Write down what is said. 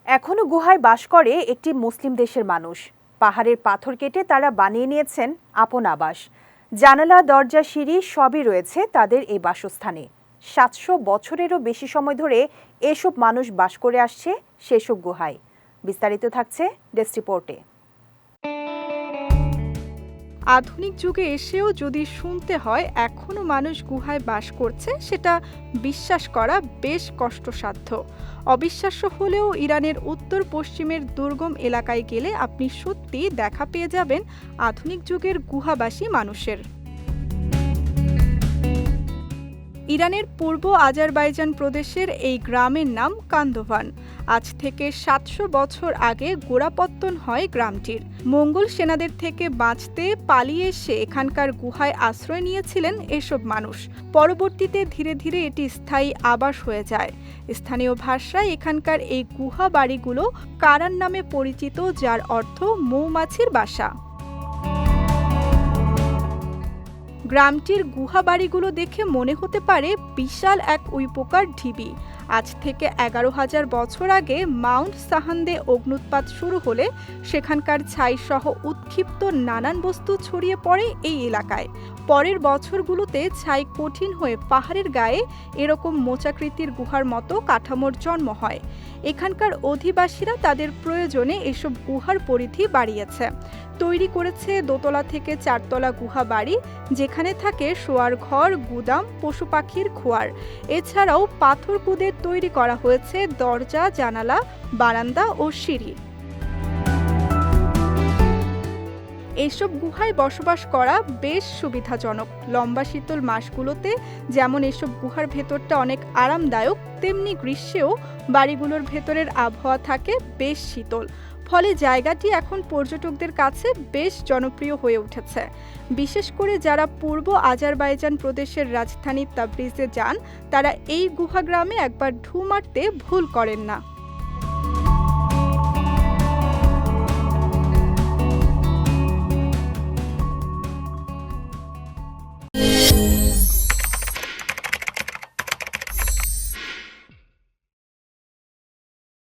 এখনো গুহায় বাস করে একটি মুসলিম দেশের মানুষ। পাহাড়ের পাথর কেটে তারা বানিয়ে নিয়েছেন আপন আবাস। জানালা, দরজা, সিঁড়ি সবই রয়েছে তাদের এই বাসস্থানে। ৭০০ বছরেরও বেশি সময় ধরে এসব মানুষ বাস করে আসছে সেসব গুহায়। বিস্তারিত থাকছে ডেস্ক রিপোর্টে। আধুনিক যুগে এসেও যদি শুনতে হয় এখনো মানুষ গুহায় বাস করছে, সেটা বিশ্বাস করা বেশ কষ্টসাধ্য। অবিশ্বাস্য হলেও ইরানের উত্তর পশ্চিমের দুর্গম এলাকায় গেলে আপনি সত্যি দেখা পেয়ে যাবেন আধুনিক যুগের গুহাবাসী মানুষের। ইরানের পূর্ব আজারবাইজান প্রদেশের এই গ্রামের নাম কান্দোভান। আজ থেকে ৭০০ বছর আগে গোড়াপত্তন হয় গ্রামটির। মঙ্গল সেনাদের থেকে বাঁচতে পালিয়ে এসে এখানকার গুহায় আশ্রয় নিয়েছিলেন এসব মানুষ। পরবর্তীতে ধীরে ধীরে এটি স্থায়ী আবাস হয়ে যায়। স্থানীয় ভাষায় এখানকার এই গুহা বাড়িগুলো কারান নামে পরিচিত, যার অর্থ মৌমাছির বাসা। গ্রামটির গুহা বাড়িগুলো দেখে মনে হতে পারে বিশাল এক উইপোকার ঢিবি। আজ থেকে ১১,০০০ বছর আগে মাউন্ট সাহান্দে অগ্ন্যুৎপাত শুরু হলে সেখানকার ছাইসহ উৎক্ষিপ্ত নানান বস্তু ছড়িয়ে পড়ে এই এলাকায়। পরের বছরগুলোতে ছাই কঠিন হয়ে পাহাড়ের গায়ে এরকম মোচাকৃতির গুহার মতো কাঠামোর জন্ম হয়। এখানকার অধিবাসীরা তাদের প্রয়োজনে এসব গুহার পরিধি বাড়িয়েছে। তৈরি করেছে দোতলা থেকে ৪তলা গুহা বাড়ি, যেখানে থাকে শোয়ার ঘর, গুদাম, পশু পাখির খোয়ার। এছাড়াও পাথর কুঁদে তৈরি করা হয়েছে দরজা, জানালা, বারান্দা ও সিঁড়ি। এইসব গুহায় বসবাস করা বেশ সুবিধাজনক। লম্বা শীতল মাসগুলোতে যেমন এসব গুহার ভেতরটা অনেক আরামদায়ক, তেমনি গ্রীষ্মেও বাড়িগুলোর ভেতরের আবহাওয়া থাকে বেশ শীতল। ফলে জায়গাটি এখন পর্যটকদের কাছে বেশ জনপ্রিয় হয়ে উঠেছে। বিশেষ করে যারা পূর্ব আজারবাইজান প্রদেশের রাজধানী তাবরিজে যান, তারা এই গুহা গ্রামে একবার ঢু মারতে ভুল করেন না।